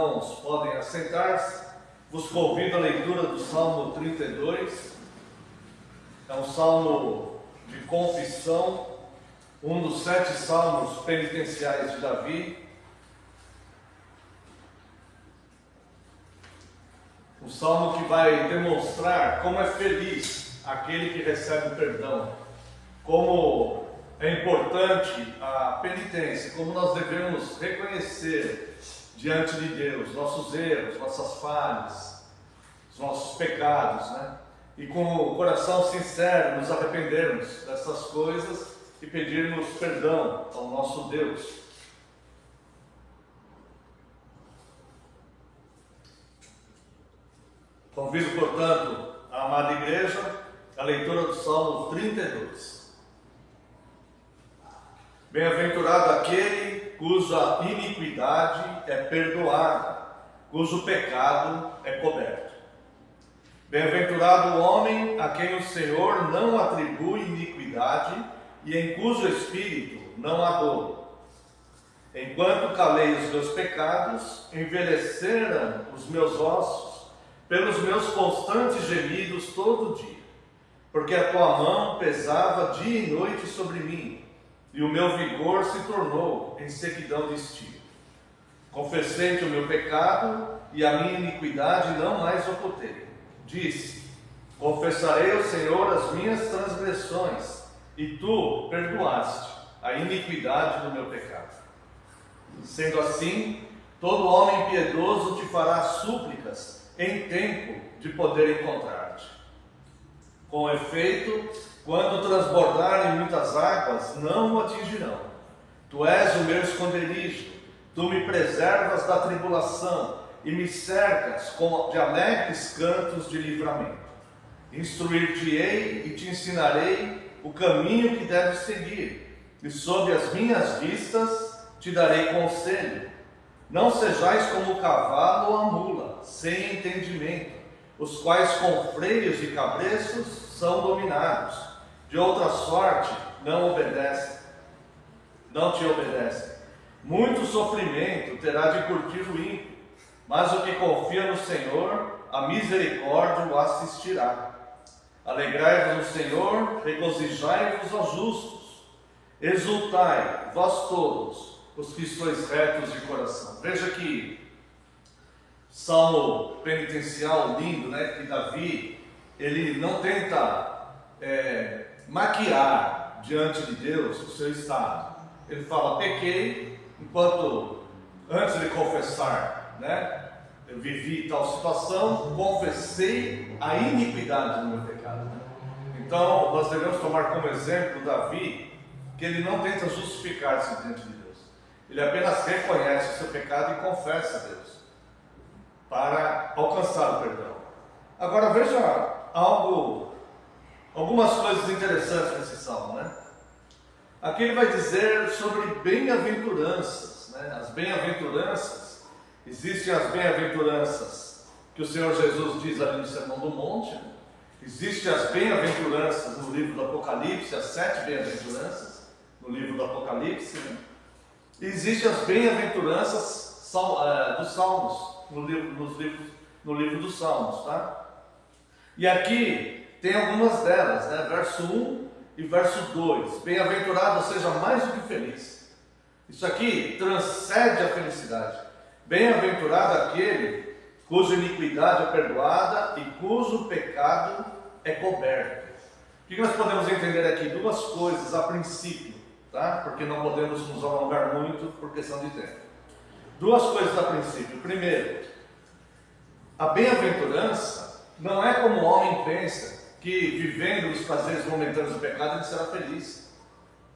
Irmãos, podem assentar-se. Vos convido à leitura do Salmo 32. É um salmo de confissão, um dos 7 salmos penitenciais de Davi. Um salmo que vai demonstrar como é feliz aquele que recebe o perdão, como é importante a penitência, como nós devemos reconhecer diante de Deus nossos erros, nossas falhas, os nossos pecados, né? E com o coração sincero nos arrependermos dessas coisas e pedirmos perdão ao nosso Deus. Convido, portanto, a amada igreja à leitura do Salmo 32. Bem-aventurado aquele cuja iniquidade é perdoada, cujo pecado é coberto. Bem-aventurado o homem a quem o Senhor não atribui iniquidade e em cujo espírito não há dolo. Enquanto calei os meus pecados, envelheceram os meus ossos pelos meus constantes gemidos todo dia, porque a tua mão pesava dia e noite sobre mim, e o meu vigor se tornou em sequidão de estio. Confessei-te o meu pecado, e a minha iniquidade não mais ocultei. Disse: confessarei ao Senhor as minhas transgressões, e tu perdoaste a iniquidade do meu pecado. Sendo assim, todo homem piedoso te fará súplicas em tempo de poder encontrar-te. Com efeito, quando transbordarem muitas águas, não o atingirão. Tu és o meu esconderijo, tu me preservas da tribulação e me cercas de alegres cantos de livramento. Instruir-te-ei e te ensinarei o caminho que deves seguir, e sob as minhas vistas te darei conselho. Não sejais como o cavalo ou a mula, sem entendimento, os quais com freios e cabreços são dominados. De outra sorte não te obedecem. Muito sofrimento terá de curtir o ímpio, mas o que confia no Senhor, a misericórdia o assistirá. Alegrai-vos no Senhor, regozijai-vos aos justos. Exultai, vós todos, os que sois retos de coração. Veja que salmo penitencial lindo, né? Que Davi, ele não tenta maquiar diante de Deus o seu estado. Ele fala: pequei, enquanto antes de confessar, né, eu vivi tal situação, confessei a iniquidade do meu pecado. Então nós devemos tomar como exemplo Davi, que ele não tenta justificar-se diante de Deus. Ele apenas reconhece o seu pecado e confessa a Deus para alcançar o perdão. Agora veja algumas coisas interessantes nesse salmo, né? Aqui ele vai dizer sobre bem-aventuranças, né? As bem-aventuranças, existem as bem-aventuranças que o Senhor Jesus diz ali no Sermão do Monte, né? Existem as bem-aventuranças no livro do Apocalipse, as 7 bem-aventuranças no livro do Apocalipse, né? E existem as bem-aventuranças dos Salmos, no livro dos Salmos, tá? E aqui tem algumas delas, né? Verso 1 e verso 2. Bem-aventurado seja mais do que feliz. Isso aqui transcende a felicidade. Bem-aventurado aquele cuja iniquidade é perdoada e cujo pecado é coberto. O que nós podemos entender aqui? Duas coisas a princípio, tá? Porque não podemos nos alongar muito por questão de tempo. Duas coisas a princípio. Primeiro, a bem-aventurança não é como o homem pensa, que vivendo os prazeres momentâneos do pecado ele será feliz.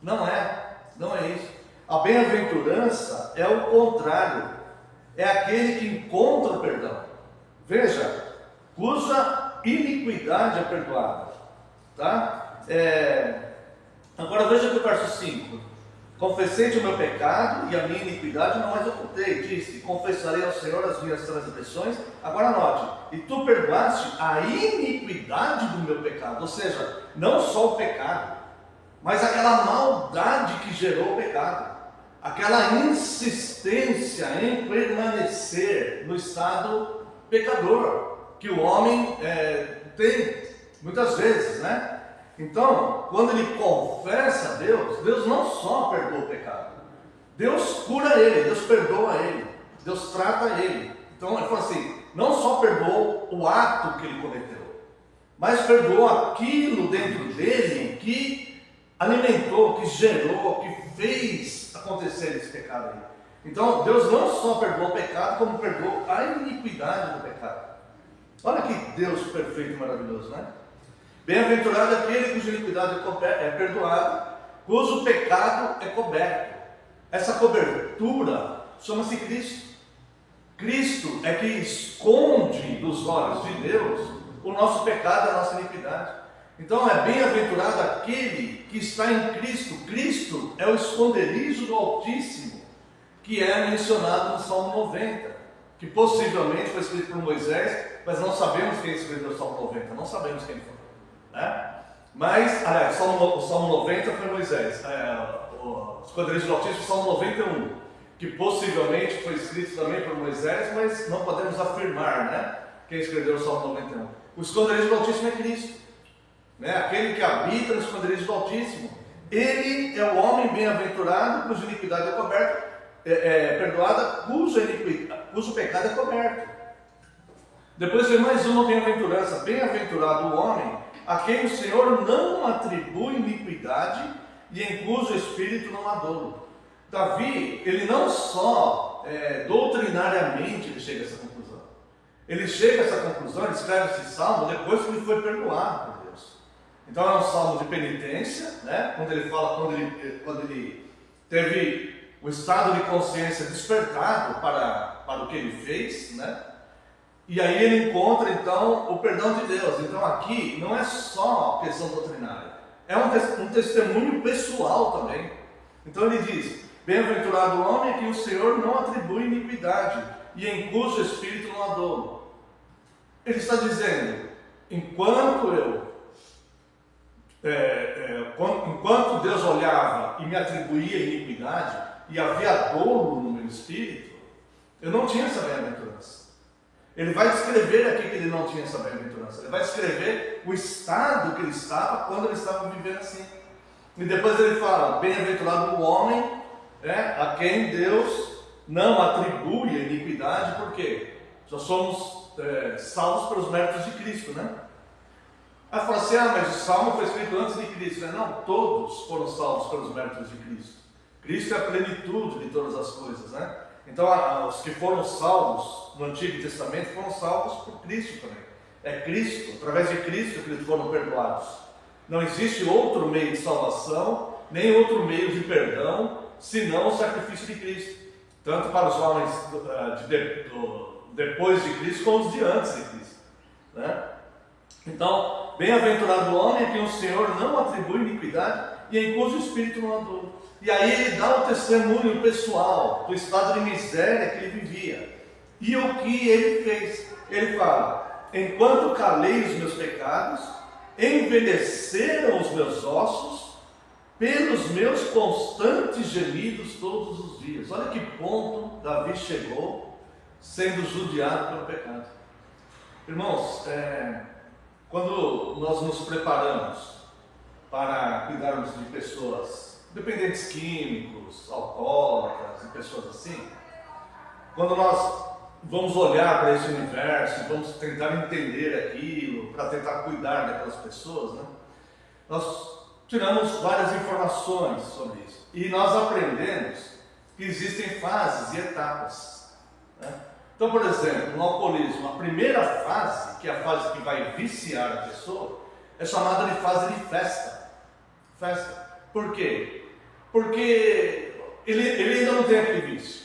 Não é isso. A bem-aventurança é o contrário, é aquele que encontra o perdão. Veja, cuja iniquidade é perdoada, tá? Agora veja aqui o verso 5. Confessei-te o meu pecado e a minha iniquidade não mais ocultei. Disse: confessarei ao Senhor as minhas transgressões. Agora note: e tu perdoaste a iniquidade do meu pecado. Ou seja, não só o pecado, mas aquela maldade que gerou o pecado. aquela insistência em permanecer no estado pecador que o homem tem muitas vezes, né? Então, quando ele confessa a Deus, Deus não só perdoa o pecado, Deus cura ele, Deus perdoa ele, Deus trata ele. Então ele fala assim, não só perdoou o ato que ele cometeu, mas perdoou aquilo dentro dele que alimentou, que gerou, que fez acontecer esse pecado aí. Então Deus não só perdoou o pecado, como perdoou a iniquidade do pecado. Olha que Deus perfeito e maravilhoso, né? Bem-aventurado aquele cuja iniquidade é perdoada, cujo pecado é coberto. Essa cobertura chama-se Cristo. Cristo é que esconde dos olhos de Deus o nosso pecado, a nossa iniquidade. Então é bem-aventurado aquele que está em Cristo. Cristo é o esconderijo do Altíssimo, que é mencionado no Salmo 90, que possivelmente foi escrito por Moisés, mas não sabemos quem escreveu o Salmo 90, não sabemos quem foi, né? Mas, aliás, o Salmo 90 foi Moisés, o esconderijo do Altíssimo, o Salmo 91, que possivelmente foi escrito também por Moisés, mas não podemos afirmar, né, quem escreveu o Salmo 91. O esconderijo do Altíssimo é Cristo, né? Aquele que habita no esconderijo do Altíssimo. Ele é o homem bem-aventurado, cuja iniquidade é coberta, perdoada, cujo pecado é coberto. Depois vem mais uma bem-aventurança. Bem-aventurado o homem a quem o Senhor não atribui iniquidade e em cujo espírito não há dolo. Davi, ele não só doutrinariamente ele chega a essa conclusão. Ele chega a essa conclusão, ele escreve esse salmo depois que ele foi perdoado por Deus. Então é um salmo de penitência, né? Quando ele fala, quando ele teve o estado de consciência despertado para o que ele fez, né? E aí ele encontra então o perdão de Deus. Então aqui não é só questão doutrinária, é um testemunho pessoal também. Então ele diz, bem-aventurado o homem a quem o Senhor não atribui iniquidade e em cujo espírito não há dolo. Ele está dizendo, enquanto Deus olhava e me atribuía iniquidade e havia dolo no meu espírito, eu não tinha essa bem-aventurança. Ele vai descrever aqui que ele não tinha essa bem-aventurança. Ele vai descrever o estado que ele estava quando ele estava vivendo assim. E depois ele fala, bem-aventurado o homem, a quem Deus não atribui a iniquidade, porque nós somos salvos pelos méritos de Cristo, né? Aí fala assim, mas o salmo foi escrito antes de Cristo. Não, todos foram salvos pelos méritos de Cristo. Cristo é a plenitude de todas as coisas, né? Então, os que foram salvos no Antigo Testamento foram salvos por Cristo também. É Cristo, através de Cristo que eles foram perdoados. Não existe outro meio de salvação, nem outro meio de perdão, senão o sacrifício de Cristo. Tanto para os homens depois de Cristo, como os de antes de Cristo, né? Então, bem-aventurado o homem a quem o Senhor não atribui iniquidade e em cujo espírito não andou. E aí ele dá o testemunho pessoal do estado de miséria que ele vivia. E o que ele fez? Ele fala, enquanto calei os meus pecados, envelheceram os meus ossos, pelos meus constantes gemidos todos os dias. Olha que ponto Davi chegou, sendo judiado pelo pecado. Irmãos, quando nós nos preparamos para cuidarmos de pessoas dependentes químicos, alcoólatras e pessoas assim, quando nós vamos olhar para esse universo, vamos tentar entender aquilo, para tentar cuidar daquelas pessoas, né? Nós tiramos várias informações sobre isso e nós aprendemos que existem fases e etapas, né? Então, por exemplo, no alcoolismo, a primeira fase, que é a fase que vai viciar a pessoa, é chamada de fase de festa. Por quê? Porque ele ainda não tem aquele vício.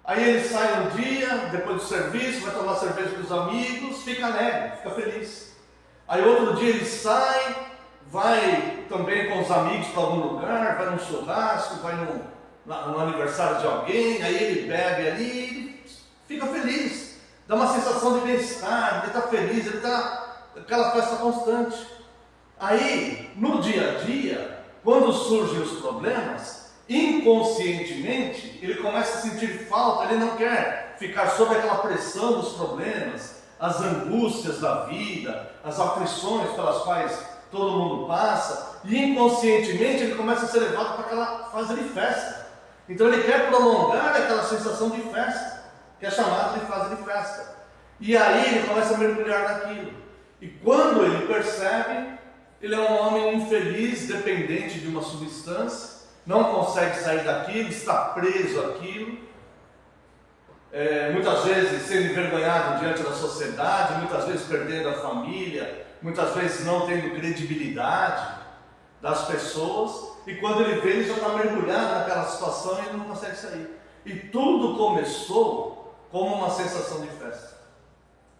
Aí ele sai um dia, depois do serviço, vai tomar cerveja com os amigos, fica alegre, fica feliz. Aí outro dia ele sai, vai também com os amigos para algum lugar, vai num churrasco, vai no aniversário de alguém, aí ele bebe ali, fica feliz, dá uma sensação de bem-estar, ele está feliz, ele está aquela festa constante. Aí, no dia a dia, quando surgem os problemas, inconscientemente, ele começa a sentir falta, ele não quer ficar sob aquela pressão dos problemas, as angústias da vida, as aflições pelas quais todo mundo passa, e inconscientemente ele começa a ser levado para aquela fase de festa. Então ele quer prolongar aquela sensação de festa, que é chamada de fase de festa. E aí ele começa a mergulhar naquilo. E quando ele percebe, ele é um homem infeliz, dependente de uma substância, não consegue sair daquilo, está preso àquilo, muitas vezes sendo envergonhado diante da sociedade, muitas vezes perdendo a família, muitas vezes não tendo credibilidade das pessoas, e quando ele vê, ele já está mergulhado naquela situação e ele não consegue sair. E tudo começou como uma sensação de festa.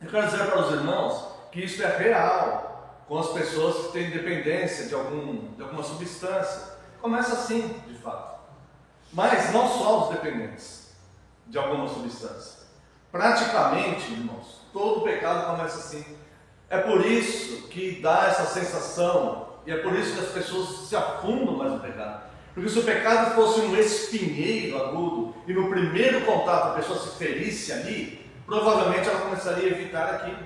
Eu quero dizer para os irmãos que isso é real com as pessoas que têm dependência de alguma substância. Começa assim, de fato. Mas não só os dependentes de alguma substância. Praticamente, irmãos, todo pecado começa assim. É por isso que dá essa sensação, e é por isso que as pessoas se afundam mais no pecado. Porque se o pecado fosse um espinheiro agudo, e no primeiro contato a pessoa se ferisse ali, provavelmente ela começaria a evitar aquilo.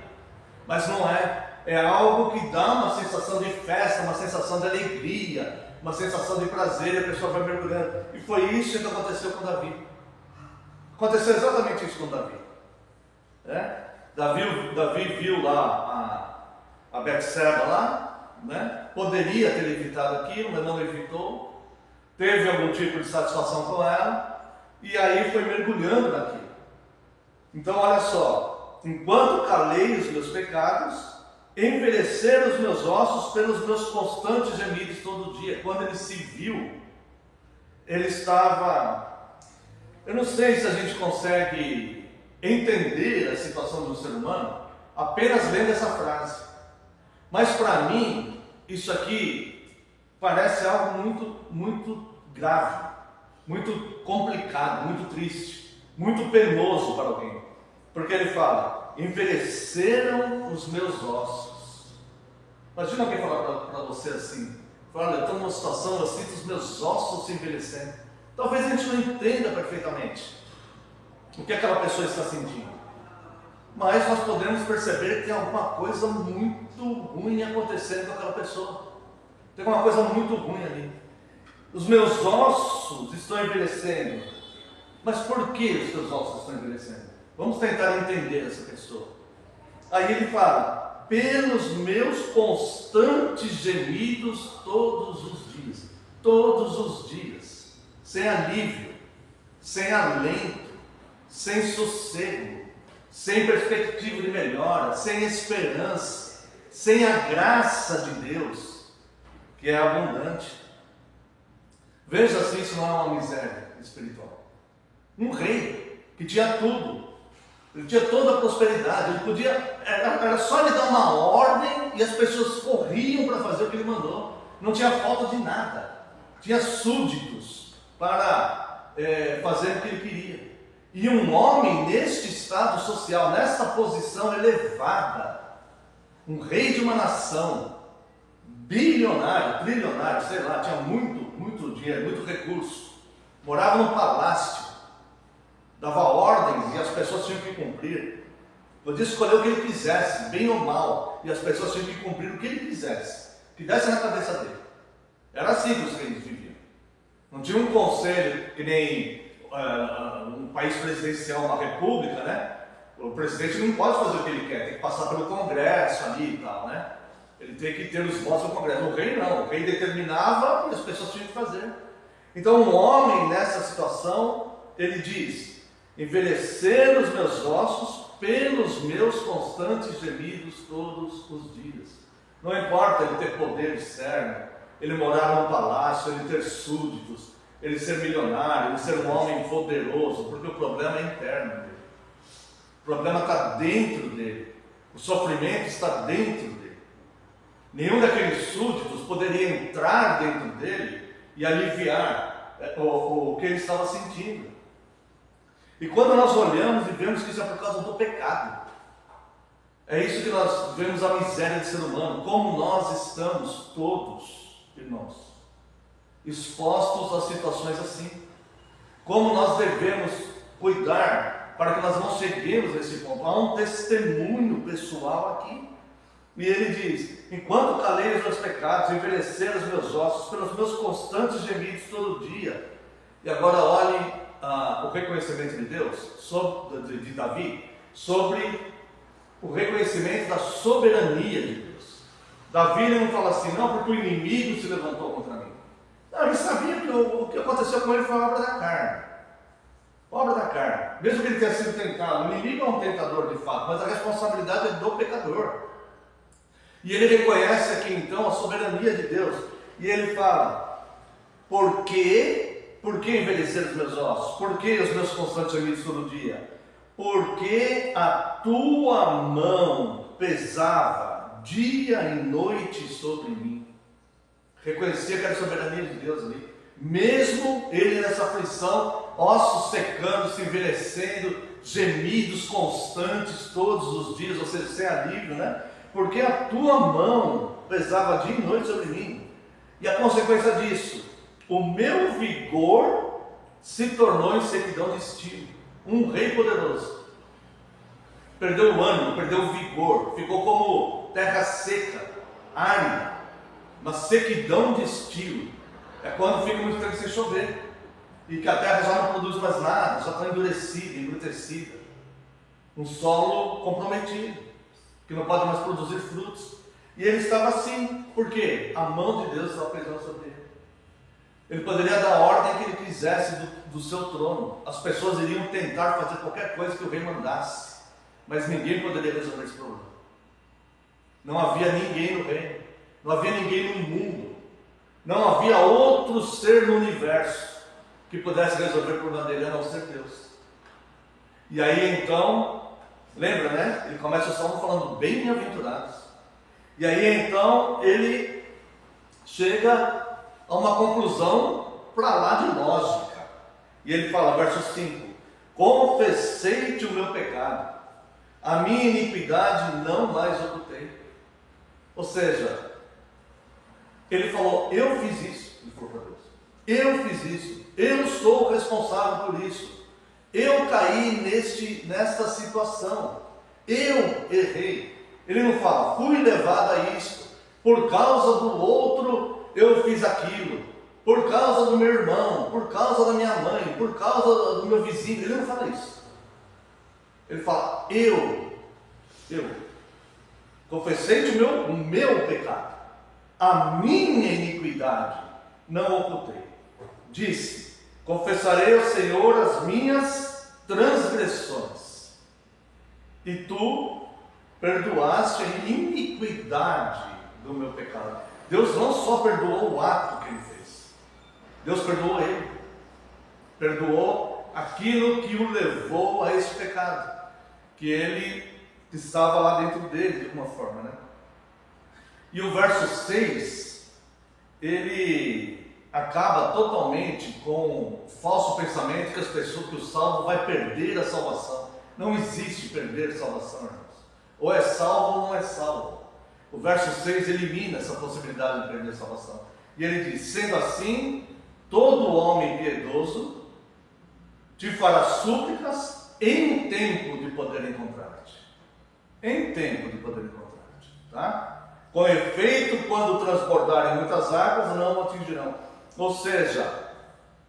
Mas não é. É algo que dá uma sensação de festa, uma sensação de alegria, uma sensação de prazer, e a pessoa vai mergulhando. E foi isso que aconteceu com Davi. Aconteceu exatamente isso com Davi. Davi viu lá a Betseba lá, né? Poderia ter evitado aquilo, mas não evitou. Teve algum tipo de satisfação com ela, e aí foi mergulhando naquilo. Então olha só, enquanto calei os meus pecados, envelheceram os meus ossos pelos meus constantes gemidos todo dia. Quando ele se viu, ele estava... Eu não sei se a gente consegue entender a situação do ser humano apenas lendo essa frase. Mas para mim, isso aqui parece algo muito grave, muito complicado, muito triste, muito penoso para alguém. Porque ele fala, envelheceram os meus ossos. Imagina alguém falar para você assim, fala, eu estou numa situação, eu sinto os meus ossos se envelhecendo. Talvez a gente não entenda perfeitamente o que aquela pessoa está sentindo. Mas nós podemos perceber que tem alguma coisa muito ruim acontecendo com aquela pessoa. Tem alguma coisa muito ruim ali. Os meus ossos estão envelhecendo. Mas por que os seus ossos estão envelhecendo? Vamos tentar entender essa pessoa. Aí ele fala, pelos meus constantes gemidos todos os dias, sem alívio, sem alento, sem sossego, sem perspectiva de melhora, sem esperança, sem a graça de Deus, que é abundante. Veja se isso não é uma miséria espiritual. Um rei que tinha tudo, ele tinha toda a prosperidade, ele podia, era só ele dar uma ordem e as pessoas corriam para fazer o que ele mandou. Não tinha falta de nada, tinha súditos para fazer o que ele queria. E um homem neste estado social, nessa posição elevada, um rei de uma nação, bilionário, trilionário, sei lá, tinha muito dinheiro, muito recurso, morava num palácio, dava ordens e as pessoas tinham que cumprir. Podia escolher o que ele quisesse, bem ou mal, e as pessoas tinham que cumprir o que ele quisesse, que desse na cabeça dele. Era assim que os reis viviam. Não tinha um conselho que nem um país presidencial, uma república, né? O presidente não pode fazer o que ele quer, tem que passar pelo Congresso ali e tal, né? Ele tem que ter os votos do Congresso. O rei não, o rei determinava e as pessoas tinham que fazer. Então um homem nessa situação, ele diz, envelhecer os meus ossos pelos meus constantes gemidos todos os dias. Não importa ele ter poder externo, ele morar num palácio, ele ter súditos, ele ser milionário, ele ser um homem poderoso, porque o problema é interno dele. O problema está dentro dele. O sofrimento está dentro dele. Nenhum daqueles súditos poderia entrar dentro dele e aliviar o que ele estava sentindo. E quando nós olhamos e vemos que isso é por causa do pecado, é isso que nós vemos a miséria do ser humano, como nós estamos todos, irmãos. expostos a situações assim. Como nós devemos cuidar para que nós não cheguemos a esse ponto. Há um testemunho pessoal aqui. E ele diz: enquanto calei os meus pecados, envelheceram os meus ossos pelos meus constantes gemidos todo dia. E agora olhe o reconhecimento de Deus, de Davi, sobre o reconhecimento da soberania de Deus. Davi ele não fala assim, não, porque o inimigo se levantou contra mim. Não, ele sabia que o que aconteceu com ele foi obra da carne. Obra da carne. Mesmo que ele tenha sido tentado, o inimigo é um tentador de fato, mas a responsabilidade é do pecador. E ele reconhece aqui então a soberania de Deus. E ele fala: por que envelheceram os meus ossos? Por que os meus constantes gemidos todo dia? Porque a tua mão pesava dia e noite sobre mim. Reconhecia que era a soberania de Deus ali. Mesmo ele nessa aflição, ossos secando, se envelhecendo, gemidos constantes todos os dias, ou seja, sem alívio, né? Porque a tua mão pesava dia e noite sobre mim. E a consequência disso, o meu vigor se tornou em sequidão de estio. Um rei poderoso perdeu o ânimo, perdeu o vigor, ficou como terra seca, árida, uma sequidão de estio. É quando fica muito tempo sem chover e que a terra já não produz mais nada, já está endurecida, embrutecida, um solo comprometido, que não pode mais produzir frutos. E ele estava assim, porque a mão de Deus estava pesando sobre ele. Ele poderia dar a ordem que ele quisesse do seu trono. As pessoas iriam tentar fazer qualquer coisa que o rei mandasse, mas ninguém poderia resolver esse problema. Não havia ninguém no reino, não havia ninguém no mundo, não havia outro ser no universo que pudesse resolver o problema dele, a não ser Deus. E aí então, lembra, né? Ele começa o salmo falando bem-aventurados. E aí então ele chega a uma conclusão para lá de lógica. E ele fala, verso 5: confessei-te o meu pecado, a minha iniquidade não mais ocultei. Ou seja, ele falou, eu fiz isso. Ele falou para Deus, eu fiz isso, eu sou responsável por isso, eu caí nesta situação, eu errei. Ele não fala, fui levado a isso, por causa do outro eu fiz aquilo, por causa do meu irmão, por causa da minha mãe, por causa do meu vizinho. Ele não fala isso. Ele fala, eu confessei-te o meu pecado, a minha iniquidade não ocultei. Disse, confessarei ao Senhor as minhas transgressões, e tu perdoaste a iniquidade do meu pecado. Deus não só perdoou o ato que ele fez, Deus perdoou ele, perdoou aquilo que o levou a esse pecado, que ele estava lá dentro dele de alguma forma, né? E o verso 6, ele acaba totalmente com o falso pensamento que que o salvo vai perder a salvação. Não existe perder a salvação, irmãos. Ou é salvo ou não é salvo. O verso 6 elimina essa possibilidade de perder a salvação. E ele diz, sendo assim, todo homem piedoso te fará súplicas em tempo de poder encontrar-te. Em tempo de poder encontrar-te, tá? Com efeito, quando transbordarem muitas águas, não o atingirão. Ou seja,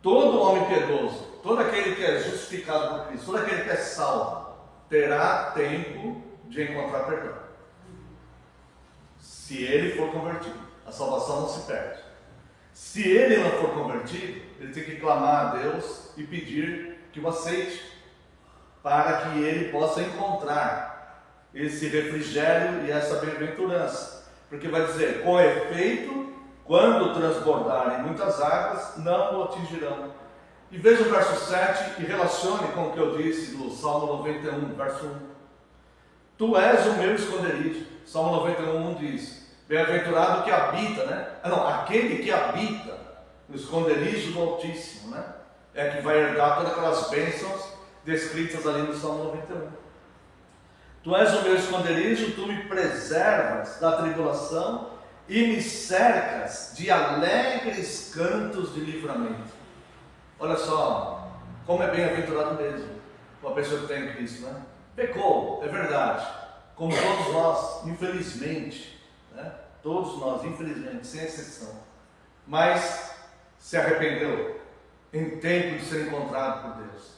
todo homem piedoso, todo aquele que é justificado por Cristo, todo aquele que é salvo, terá tempo de encontrar perdão. Se ele for convertido, a salvação não se perde. Se ele não for convertido, ele tem que clamar a Deus e pedir que o aceite, para que ele possa encontrar esse refrigério e essa bem-aventurança. Porque vai dizer, com efeito, quando transbordarem muitas águas, não o atingirão. E veja o verso 7 e relacione com o que eu disse no Salmo 91, verso 1. Tu és o meu esconderijo. Salmo 91 diz, bem-aventurado que habita, né? Aquele que habita no esconderijo do Altíssimo, né? É que vai herdar todas aquelas bênçãos descritas ali no Salmo 91. Tu és o meu esconderijo, tu me preservas da tribulação e me cercas de alegres cantos de livramento. Olha só, como é bem-aventurado mesmo uma pessoa que tem em Cristo, né? Pecou, é verdade, como todos nós, infelizmente, né? Todos nós, infelizmente, sem exceção, mas se arrependeu em tempo de ser encontrado por Deus.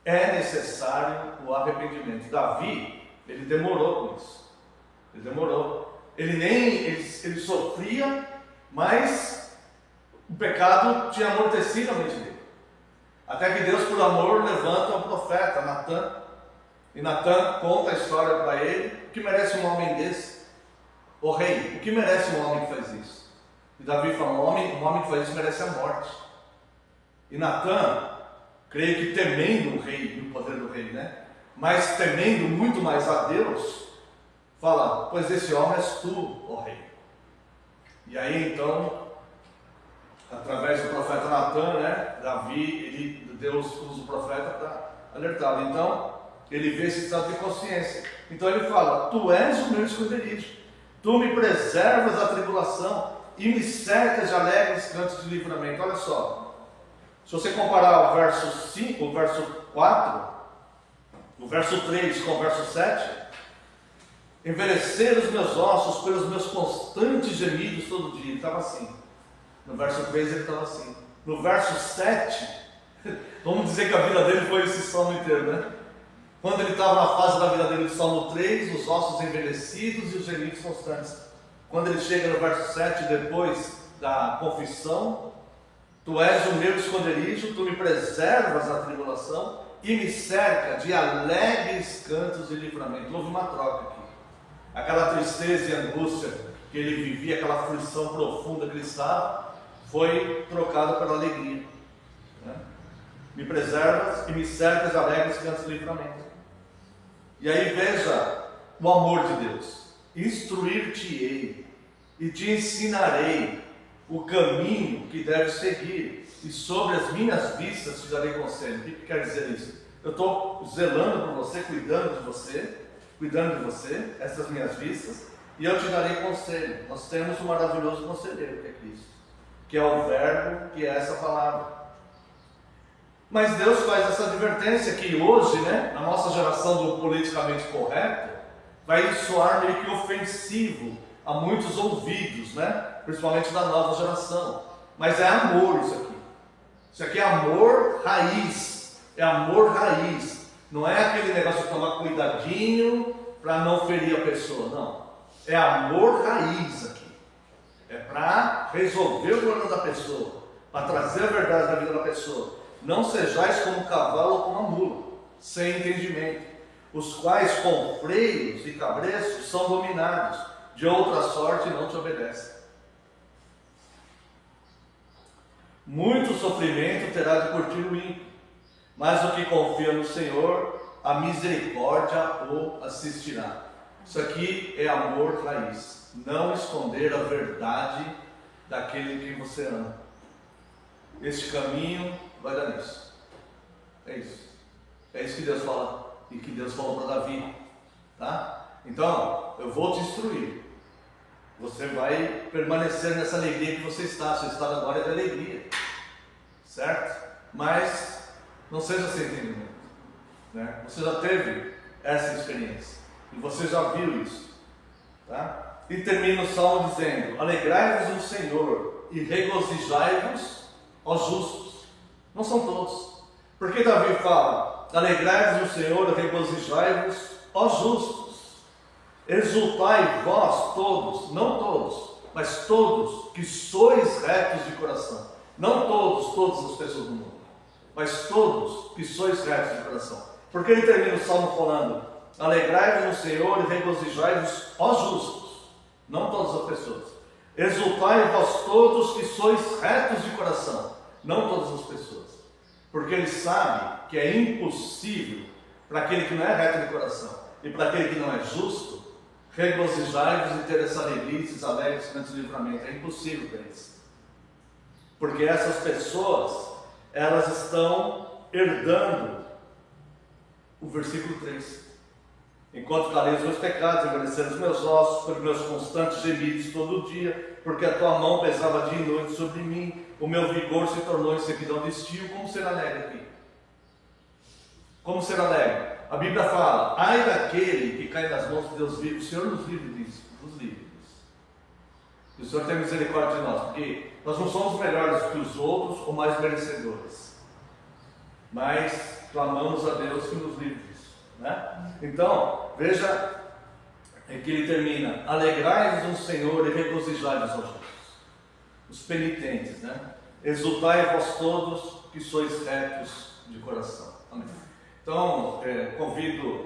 É necessário o arrependimento. Davi, ele demorou com isso. Ele demorou. Ele sofria, mas o pecado tinha amortecido a mente dele. Até que Deus, por amor, levanta um profeta, Natã. E Natã conta a história para ele. O que merece um homem desse? Ô rei, o que merece um homem que faz isso? E Davi fala, um homem que faz isso merece a morte. E Natã, creio que temendo o rei e o poder do rei, né? Mas temendo muito mais a Deus, fala, pois esse homem és tu, ó rei. E aí então, através do profeta Natã, né? Deus usa o profeta para alertá-lo. Então, ele vê esse estado de consciência. Então ele fala, tu és o meu esconderijo, tu me preservas da tribulação e me cercas de alegres cantos de livramento. Olha só. Se você comparar o verso 5, o verso 4, o verso 3 com o verso 7, envelhecer os meus ossos pelos meus constantes gemidos todo dia. Ele estava assim. No verso 3 ele estava assim. No verso 7, vamos dizer que a vida dele foi esse salmo inteiro, né? Quando ele estava na fase da vida dele do salmo 3, os ossos envelhecidos e os gemidos constantes. Quando ele chega no verso 7, depois da confissão, tu és o meu esconderijo, tu me preservas da tribulação e me cerca de alegres cantos de livramento. Houve uma troca aqui. Aquela tristeza e angústia que ele vivia, aquela aflição profunda que ele estava, foi trocada pela alegria. Né? Me preservas e me cercas de alegres cantos de livramento. E aí veja o amor de Deus. Instruir-te-ei e te ensinarei o caminho que deves seguir, e sobre as minhas vistas te darei conselho. O que quer dizer isso? Eu estou zelando por você, cuidando de você, essas minhas vistas, e eu te darei conselho. Nós temos um maravilhoso conselheiro, que é Cristo, que é o verbo, que é essa palavra. Mas Deus faz essa advertência que hoje, né, na nossa geração do politicamente correto, vai soar meio que ofensivo a muitos ouvidos, né? Principalmente da nova geração. Mas é amor isso aqui. Isso aqui é amor raiz. É amor raiz. Não é aquele negócio de tomar cuidadinho para não ferir a pessoa, não. É amor raiz aqui. É para resolver o problema da pessoa, para trazer a verdade da vida da pessoa. Não sejais como um cavalo ou como uma mula, sem entendimento, os quais com freios e cabreços são dominados, de outra sorte não te obedecem. Muito sofrimento terá de curtir o ímpio, mas o que confia no Senhor, a misericórdia o assistirá. Isso aqui é amor raiz, não esconder a verdade daquele que você ama. Este caminho vai dar nisso. É isso. É isso que Deus fala e que Deus falou para Davi, tá? Então, eu vou te instruir. Você vai permanecer nessa alegria que você está. Seu estado agora é de alegria, certo? Mas não seja sem entendimento, né? Você já teve essa experiência e você já viu isso, tá? E termina o salmo dizendo: alegrai-vos no Senhor e regozijai-vos, ó justos. Não são todos. Porque Davi fala: alegrai-vos no Senhor e regozijai-vos, ó justos. Exultai vós todos, não todos, mas todos que sois retos de coração. Não todos, todas as pessoas do mundo, mas todos que sois retos de coração. Porque ele termina o salmo falando: alegrai-vos no Senhor e regozijai-vos, ó justos. Não todas as pessoas. Exultai vós todos que sois retos de coração. Não todas as pessoas. Porque ele sabe que é impossível para aquele que não é reto de coração e para aquele que não é justo regozijai-vos e ter essa alegria, esses alegres cantos de livramento. É impossível para eles. Porque essas pessoas, elas estão herdando o versículo 3. Enquanto calei os meus pecados, envelheceram os meus ossos, por meus constantes gemidos todo dia, porque a tua mão pesava dia e noite sobre mim, o meu vigor se tornou em sequidão de estio. Como ser alegre aqui? Como ser alegre? A Bíblia fala: ai daquele que cai nas mãos de Deus vivo. O Senhor nos livre disso, nos livre disso. E o Senhor tem misericórdia de nós, porque nós não somos melhores que os outros ou mais merecedores, mas clamamos a Deus que nos livre disso, né? Então, veja que ele termina: alegrai-vos no Senhor e regozijai-vos aos justos, os penitentes, né? Exultai vós todos que sois retos de coração. Amém. Então, convido